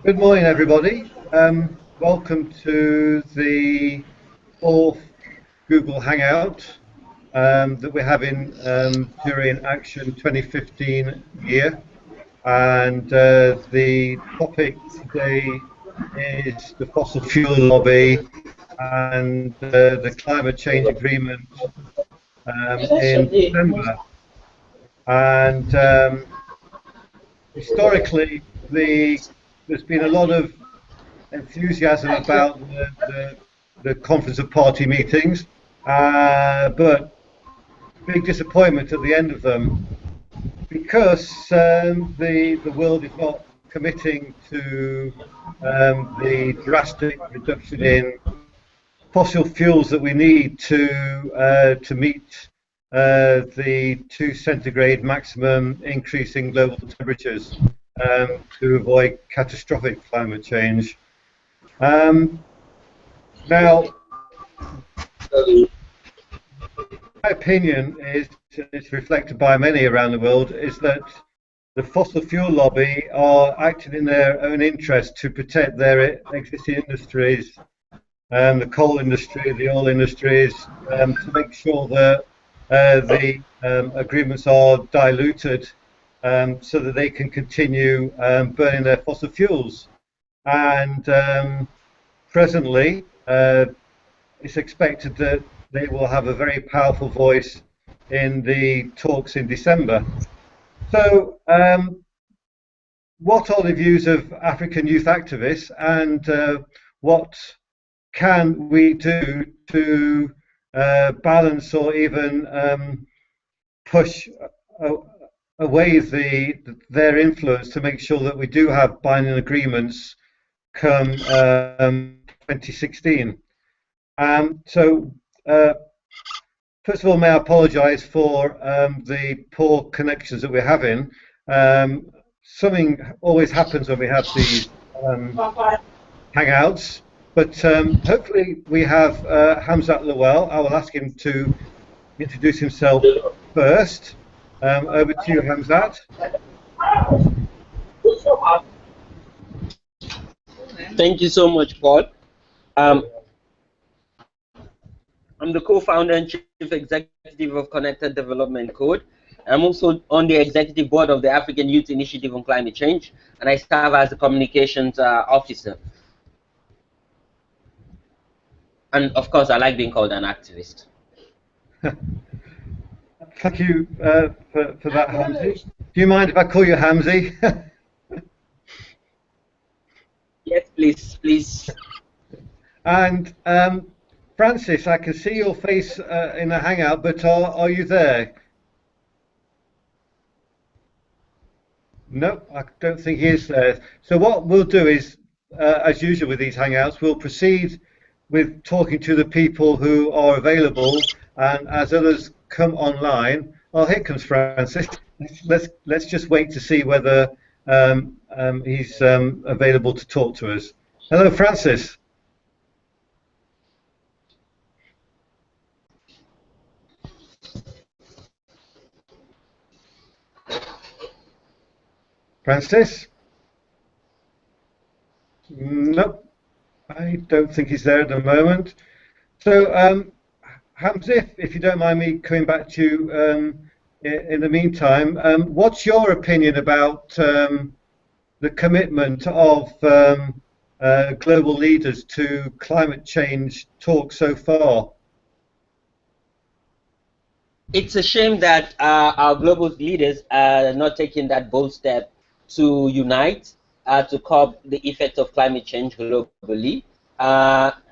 Good morning, everybody. Welcome to the fourth Google Hangout that we're having during Action 2015 year. And the topic today is the fossil fuel lobby and the climate change agreement in December. And historically, there's been a lot of enthusiasm about the Conference of Party meetings, but big disappointment at the end of them because the world is not committing to the drastic reduction in fossil fuels that we need to meet the 2 centigrade maximum increase in global temperatures to avoid catastrophic climate change. Now, my opinion is, it's reflected by many around the world, is that the fossil fuel lobby are acting in their own interest to protect their existing industries, the coal industry, the oil industries, to make sure that the agreements are diluted so that they can continue burning their fossil fuels. And presently, it's expected that they will have a very powerful voice in the talks in December. So, what are the views of African youth activists, and what can we do to balance or even push away their influence to make sure that we do have binding agreements come 2016? So, first of all, may I apologise for the poor connections that we're having. Something always happens when we have these hangouts, but hopefully we have Hamzat Lawal. I will ask him to introduce himself first. Over to you, Hamzat. Thank you so much, Paul. I'm the co-founder and chief executive of Connected Development Code. I'm also on the executive board of the African Youth Initiative on Climate Change, and I serve as the communications officer. And of course, I like being called an activist. Thank you for that, Hamzi. Do you mind if I call you Hamzi? Yes, please, please. And Francis, I can see your face in the hangout, but are you there? No, I don't think he is there. So what we'll do is, as usual with these hangouts, we'll proceed with talking to the people who are available, and as others come online, oh, here comes Francis. Let's just wait to see whether he's available to talk to us. Hello, Francis. Francis? Nope, I don't think he's there at the moment. So, Hamza, if you don't mind me coming back to you in the meantime, what's your opinion about the commitment of global leaders to climate change talk so far? It's a shame that our global leaders are not taking that bold step to unite to curb the effects of climate change globally.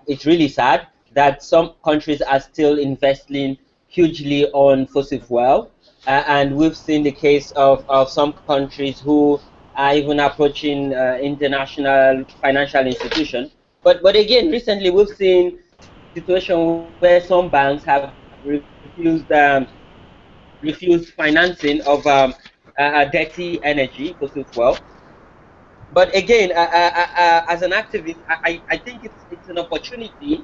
It's really sad that some countries are still investing hugely on fossil fuel, and we've seen the case of some countries who are even approaching international financial institutions. But again, recently we've seen a situation where some banks have refused financing of dirty energy, fossil fuel. But again, as an activist, I think it's an opportunity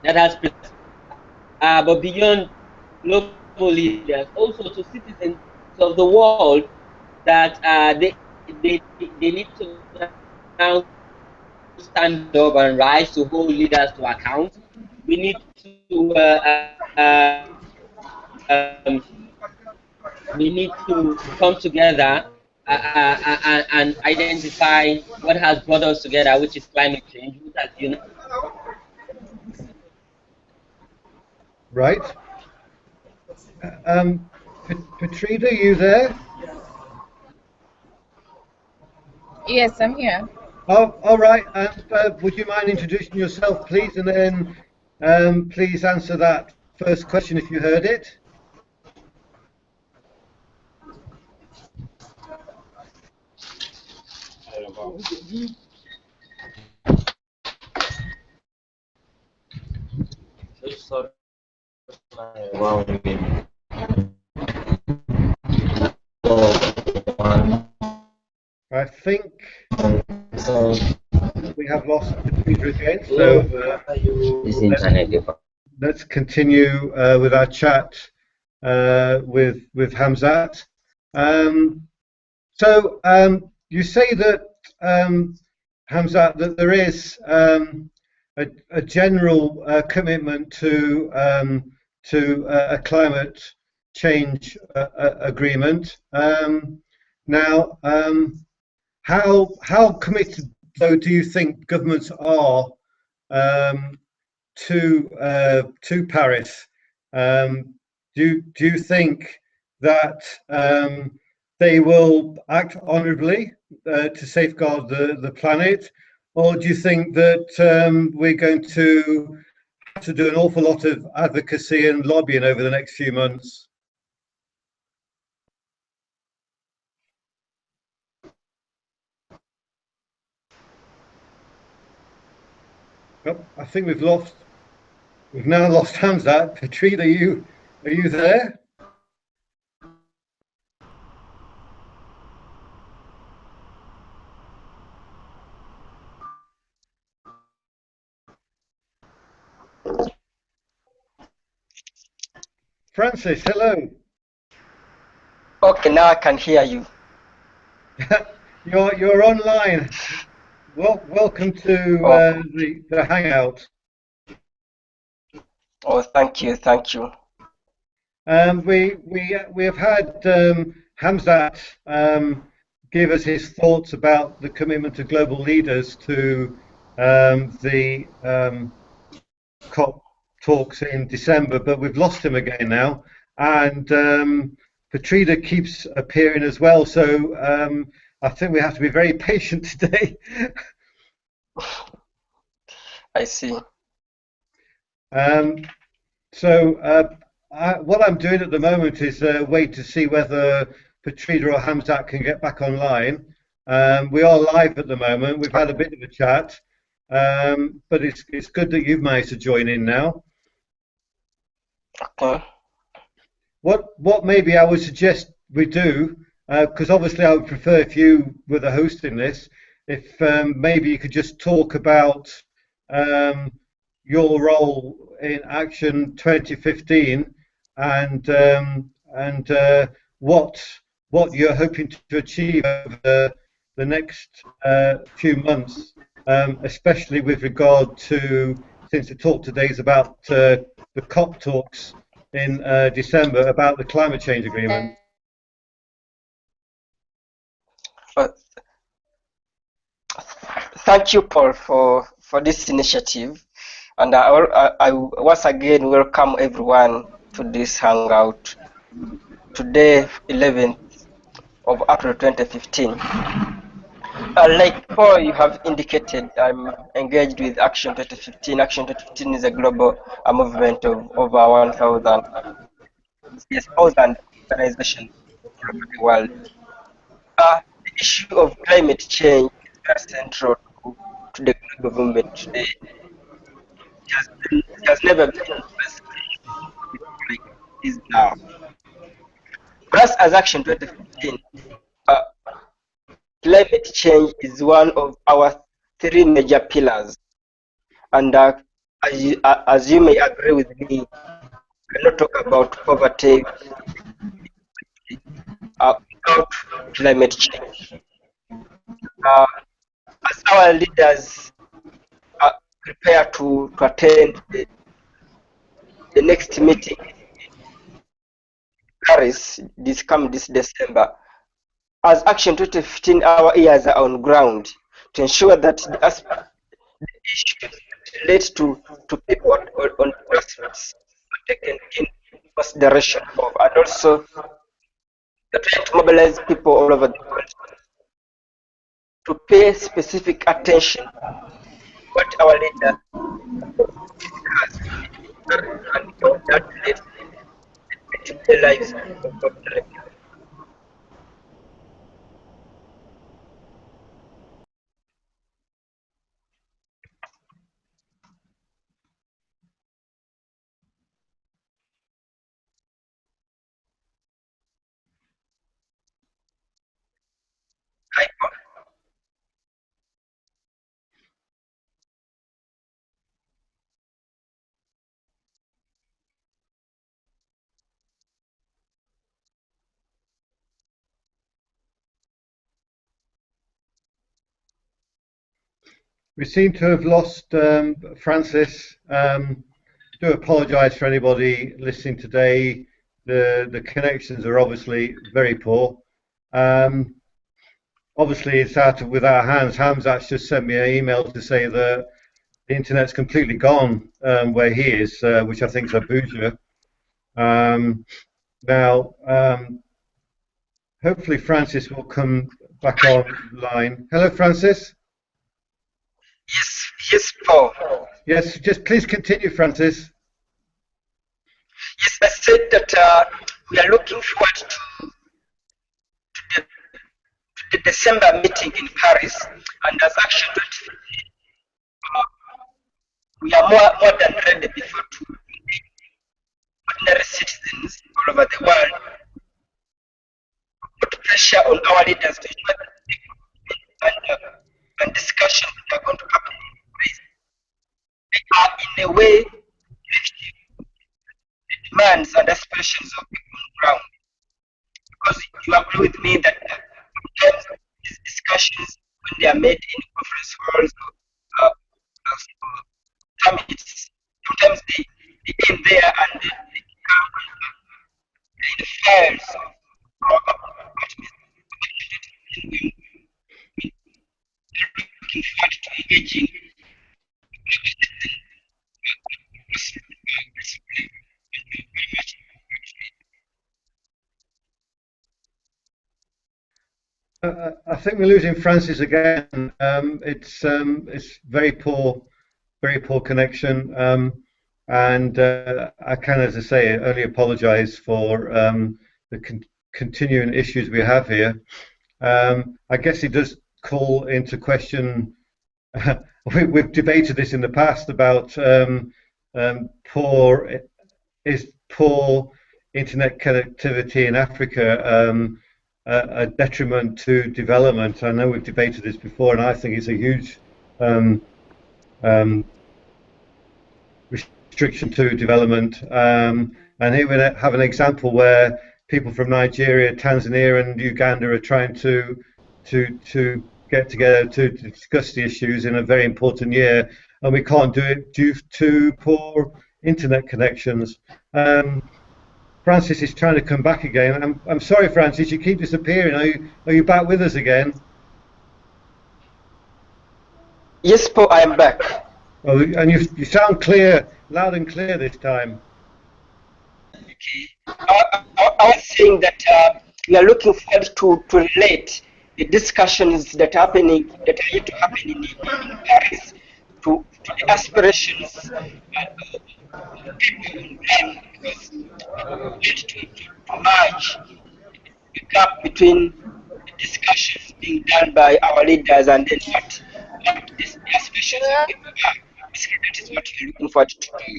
that has, but beyond global leaders, also to citizens of the world that they need to now stand up and rise to hold leaders to account. We need to we need to come together and identify what has brought us together, which is climate change, which has Right. Petrider, are you there? Yes, I'm here. Oh, all right. Would you mind introducing yourself, please, and then please answer that first question if you heard it. I think we have lost Petrider again, so let's continue with our chat with Hamzat. So you say that Hamzat, that there is a general commitment to a climate change agreement. Now, how committed though do you think governments are to Paris? Do you think that they will act honourably to safeguard the planet, or do you think that we're going to have to do an awful lot of advocacy and lobbying over the next few months? Oh, I think we've now lost Hamzat. Petrider, are you there? Francis, hello. Okay, now I can hear you. You're online. Well, welcome to the Hangout. Oh, thank you. We have had Hamzat give us his thoughts about the commitment of global leaders to the COP talks in December, but we've lost him again now, and Petrider keeps appearing as well. So I think we have to be very patient today. I see. What I'm doing at the moment is wait to see whether Petrider or Hamzat can get back online. We are live at the moment. We've had a bit of a chat, but it's good that you've managed to join in now. Okay. What maybe I would suggest we do, because obviously I would prefer if you were the host in this, if maybe you could just talk about your role in Action 2015 and what you're hoping to achieve over the next few months, especially with regard to, since the talk today is about the COP talks in December about the climate change agreement. Thank you, Paul, for this initiative, and I once again welcome everyone to this hangout today, 11th of April 2015. Like Paul, you have indicated, I'm engaged with Action 2015. Action 2015 is a global movement of over 1,000 organizations around the world. The issue of climate change is very central to the global movement today. It has never been like it is now. For us as Action 2015, climate change is one of our three major pillars, and as you may agree with me, we cannot talk about poverty, about climate change. As our leaders prepare to attend the next meeting in Paris this December, as Action 2015, our ears are on ground to ensure that the issues relate to people on grassroots are taken in consideration of, and also trying to mobilize people all over the world to pay specific attention to what our leader has and how that relates to the lives of the people. We seem to have lost Francis. Do apologise for anybody listening today. The connections are obviously very poor. Obviously, it's with our hands. Hamzat's just sent me an email to say that the internet's completely gone where he is, which I think is Abuja. Now, hopefully Francis will come back online. Hello, Francis. Yes, Paul. Yes, just please continue, Francis. Yes, I said that we are looking forward to the December meeting in Paris, and as Action 2015, we are more than ready before to ordinary citizens all over the world put pressure on our leaders to ensure that and discussions that are going to happen in Paris, they are in a way reflecting the demands and aspirations of people on the ground. Because you agree with me that sometimes these discussions, when they are made in conference halls or summits, sometimes they end there and they become in the files of looking forward to engaging I think we're losing Francis again. It's very poor connection, and I can, as I say, only apologise for the continuing issues we have here. I guess it does call into question. We've debated this in the past about poor internet connectivity in Africa a detriment to development. I know we've debated this before, and I think it's a huge restriction to development. And here we have an example where people from Nigeria, Tanzania, and Uganda are trying to get together to discuss the issues in a very important year, and we can't do it due to poor internet connections. Francis is trying to come back again. I'm sorry, Francis, you keep disappearing. Are you back with us again? Yes, Paul, I am back. Oh, and you sound clear, loud and clear this time. Okay. I was saying that we are looking forward to relate the discussions that are yet to happen in Paris to the aspirations of people in Ghana, because we need to merge the gap between the discussions being done by our leaders and then what the aspirations of people are. Basically, that is what we're looking forward to do.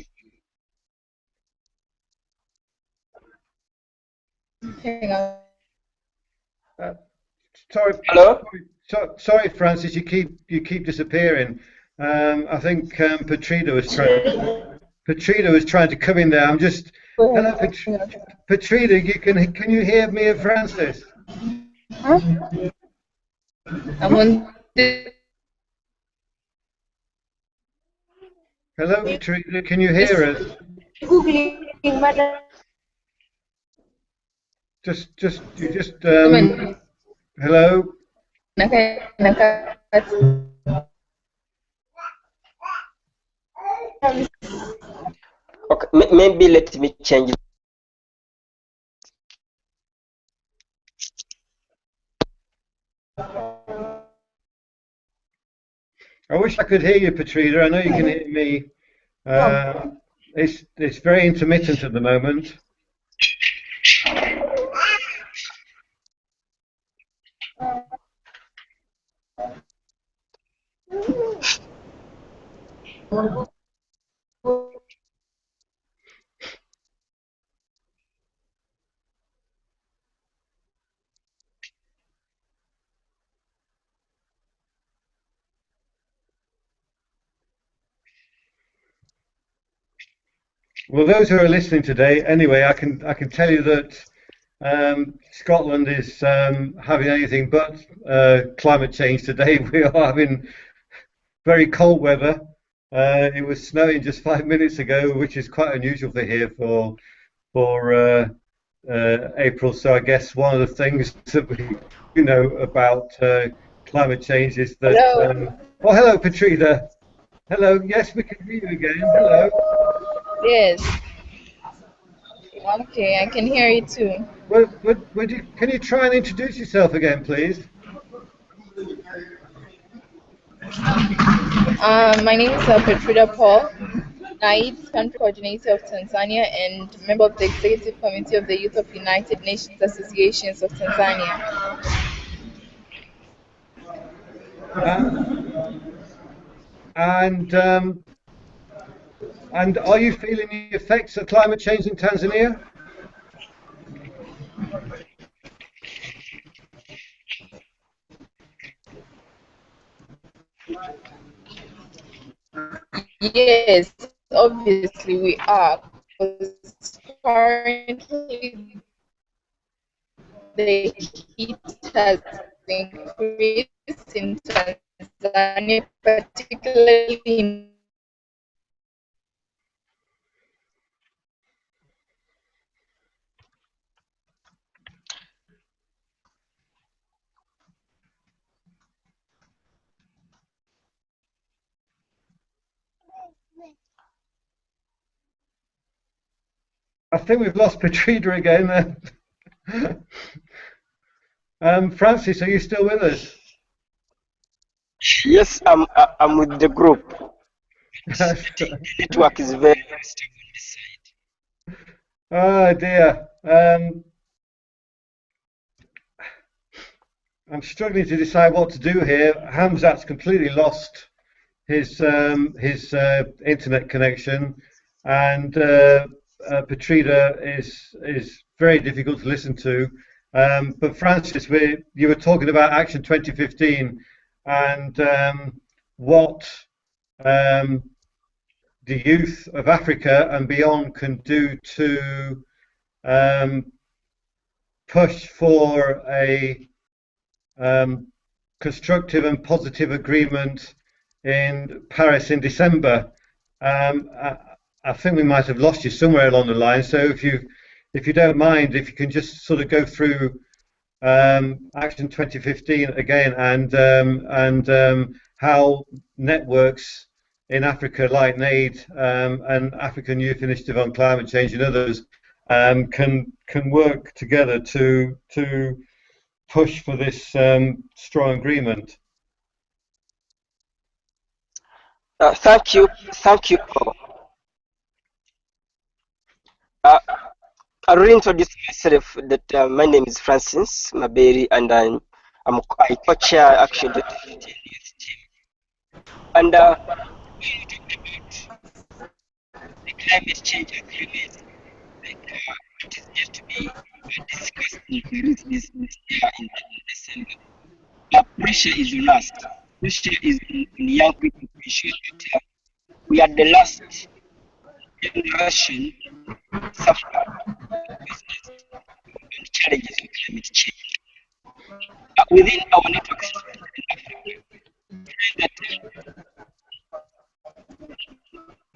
Sorry. Hello? Sorry, Francis. You keep disappearing. I think Petrider was trying to come in there. I'm just. Hello, Petrider. Can you hear me and Francis? Huh? I'm on the Hello, Petrider, can you hear us? Googling, madam. You just, Woman, hello? Okay, maybe let me change. I wish I could hear you, Petrider. I know you can hear me. It's very intermittent at the moment. Well, those who are listening today, anyway, I can tell you that Scotland is having anything but climate change today. We are having very cold weather. It was snowing just 5 minutes ago, which is quite unusual for here for April. So I guess one of the things that we know about climate change is that. Hello. Oh, hello, Petrider. Hello. Yes, we can hear you again. Hello. Yes. Okay, I can hear you too. Can you try and introduce yourself again, please? My name is Petrider Paul, Naib, Country Coordinator of Tanzania and member of the Executive Committee of the Youth of United Nations Associations of Tanzania. Uh, and and are you feeling the effects of climate change in Tanzania? Yes, obviously we are, because currently the heat has increased in Tanzania, particularly in I think we've lost Petrider again. Francis, are you still with us? Yes, I'm with the group. The network is very stable on this side. Oh dear. I'm struggling to decide what to do here. Hamzat's completely lost his internet connection, and Petrider is very difficult to listen to. But Francis, you were talking about Action 2015 and what um, the youth of Africa and beyond can do to um, push for a constructive and positive agreement in Paris in December. I think we might have lost you somewhere along the line. So if you don't mind, if you can just sort of go through Action 2015 again and how networks in Africa like NAID and African Youth Initiative on Climate Change and others can work together to push for this strong agreement. Thank you, Paul. I'll reintroduce myself. That my name is Francis Maberi, and I co-chair Action 2015 Youth Team. And when we talk about the climate change agreement, like what is yet to be discussed in Paris this year in December. Pressure is on us. Pressure is on young people to ensure that we are the last generation to suffer the challenges of climate change. within our network system in Africa.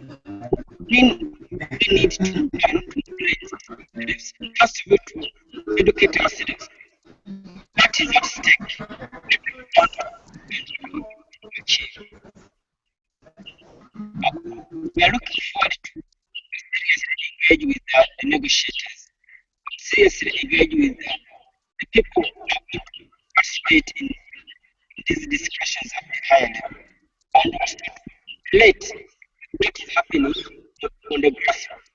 That we need to plan to place. First of all, to educate ourselves. What is at stake? Achieve. We are looking forward to seriously engage with the negotiators, seriously engage with the people who are going to participate in these discussions at the higher level. And relate what is happening on the grassroots.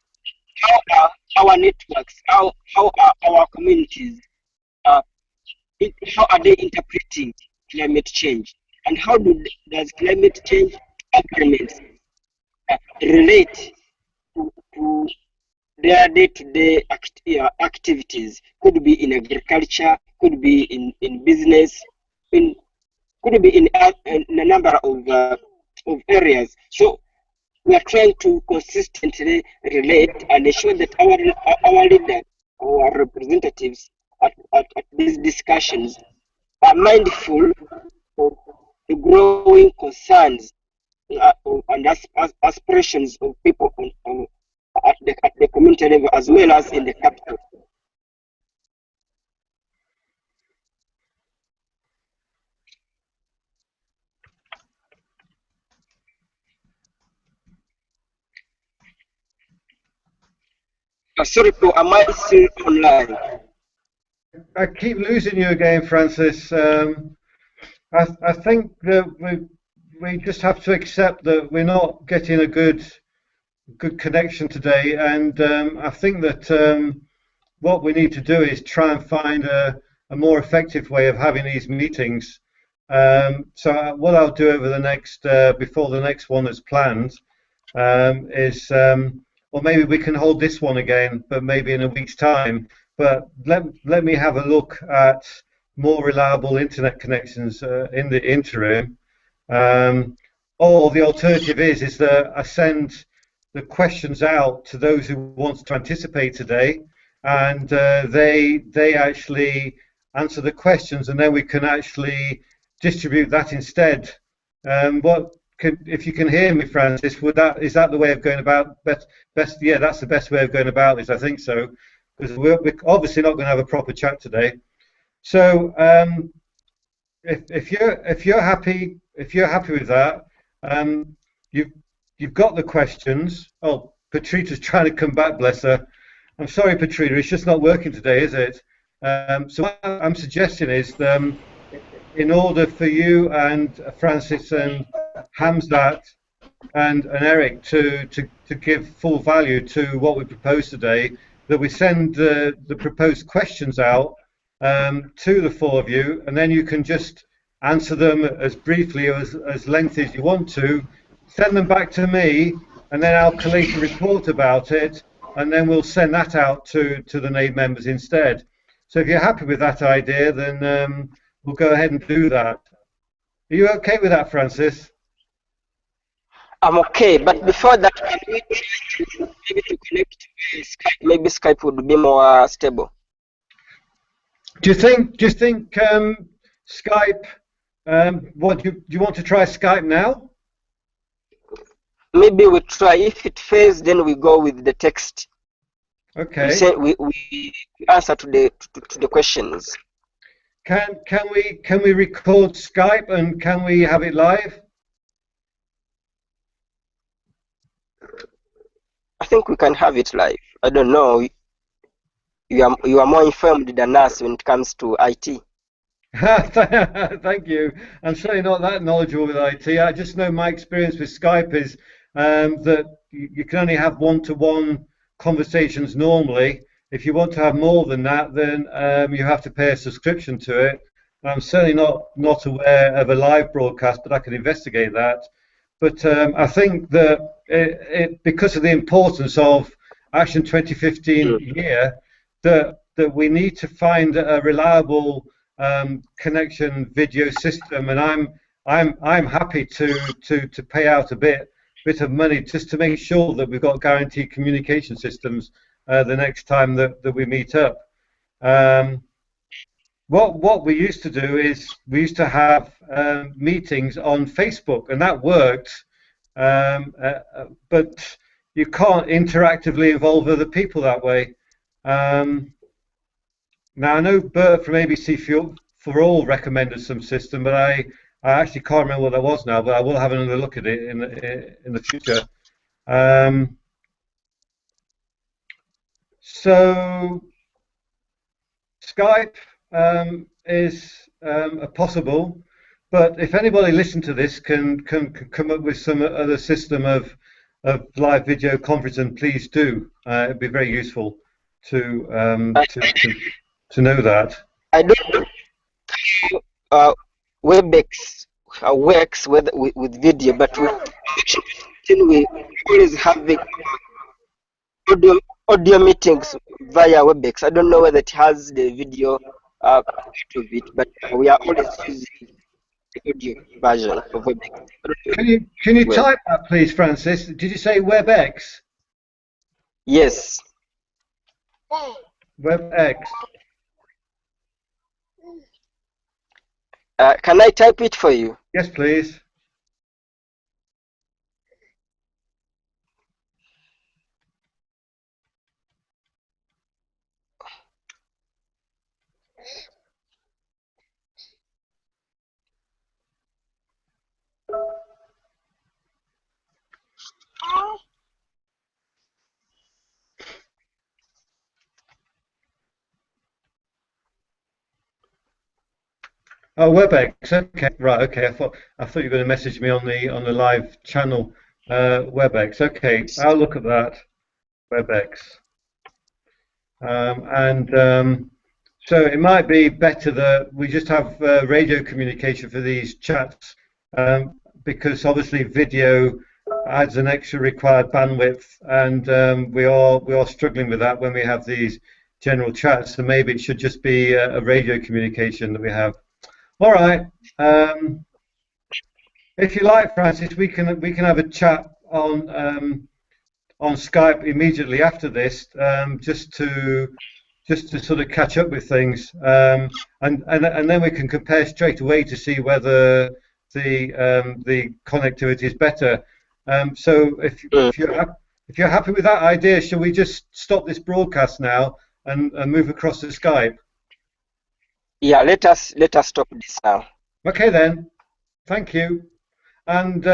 How are our networks, how are our communities, how are they interpreting climate change? And how does climate change agreements relate to their day-to-day activities? Could be in agriculture, could be in business, could be in a number of areas. So we are trying to consistently relate and ensure that our leaders, our representatives at these discussions are mindful of the growing concerns and aspirations of people at the community level as well as in the capital. Sorry, am I still online? I keep losing you again, Francis. I think that we just have to accept that we're not getting a good connection today, and I think that what we need to do is try and find a more effective way of having these meetings. So what I'll do over the next before the next one is planned is or maybe we can hold this one again, but maybe in a week's time. But let me have a look at more reliable internet connections in the interim. Or the alternative is that I send the questions out to those who want to anticipate today, and they actually answer the questions, and then we can actually distribute that instead. If you can hear me, Francis, is that the way of going about best? Yeah, that's the best way of going about this. I think so, because we're obviously not going to have a proper chat today. So if you're happy with that, you've got the questions. Oh, Petrider's trying to come back, bless her. I'm sorry, Petrider, it's just not working today, is it? So what I'm suggesting is in order for you and Francis and Hamzat and Eric to give full value to what we propose today, that we send the proposed questions out to the four of you, and then you can just answer them as briefly or as lengthy as you want to, send them back to me, and then I'll collate a report about it, and then we'll send that out to the named members instead. So if you're happy with that idea, then we'll go ahead and do that. Are you okay with that, Francis? I'm okay, but before that, can we try to connect to Skype? Maybe Skype would be more stable. Do you think Skype? What do you want to try Skype now? Maybe we try. If it fails, then we go with the text. Okay. We answer to the questions. Can we record Skype, and can we have it live? I think we can have it live. I don't know. You are more informed than us when it comes to IT. Thank you. I'm certainly not that knowledgeable with IT. I just know my experience with Skype is that you can only have one-to-one conversations normally. If you want to have more than that, then you have to pay a subscription to it. I'm certainly not aware of a live broadcast, but I can investigate that. But I think that because of the importance of Action 2015 year, that we need to find a reliable connection video system, and I'm happy to pay out a bit of money just to make sure that we've got guaranteed communication systems the next time that we meet up. what we used to do is we used to have meetings on Facebook, and that worked. But you can't interactively involve other people that way. Now I know Bert from ABC for All recommended some system, but I actually can't remember what that was now. But I will have another look at it in the future. So Skype is a possible, but if anybody listening to this can come up with some other system of live video conferencing, please do. It'd be very useful to know that. I don't know WebEx works with video, but we always having audio meetings via WebEx. I don't know whether it has the video part of it, but we are always using the audio version of WebEx. Can you type that, please, Francis? Did you say WebEx? Yes. WebEx. Can I type it for you? Yes, please. Oh, WebEx. Okay, right. Okay, I thought you were going to message me on the live channel. WebEx. Okay, I'll look at that. WebEx. So it might be better that we just have radio communication for these chats, because obviously video adds an extra required bandwidth, and we are struggling with that when we have these general chats. So maybe it should just be a radio communication that we have. All right. If you like, Francis, we can have a chat on Skype immediately after this, just to sort of catch up with things, and then we can compare straight away to see whether the connectivity is better. So if you're happy with that idea, shall we just stop this broadcast now and move across to Skype? Yeah, let us stop this now. Okay then. Thank you. And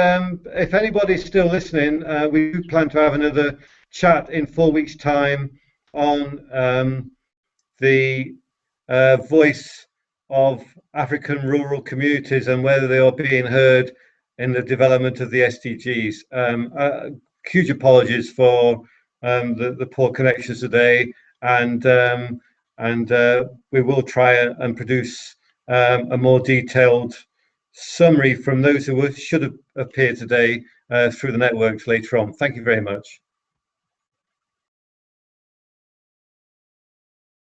if anybody's still listening, we do plan to have another chat in 4 weeks' time on the voice of African rural communities and whether they are being heard in the development of the SDGs. Huge apologies for the poor connections today, and we will try and produce a more detailed summary from those who should have appeared today through the networks later on. Thank you very much.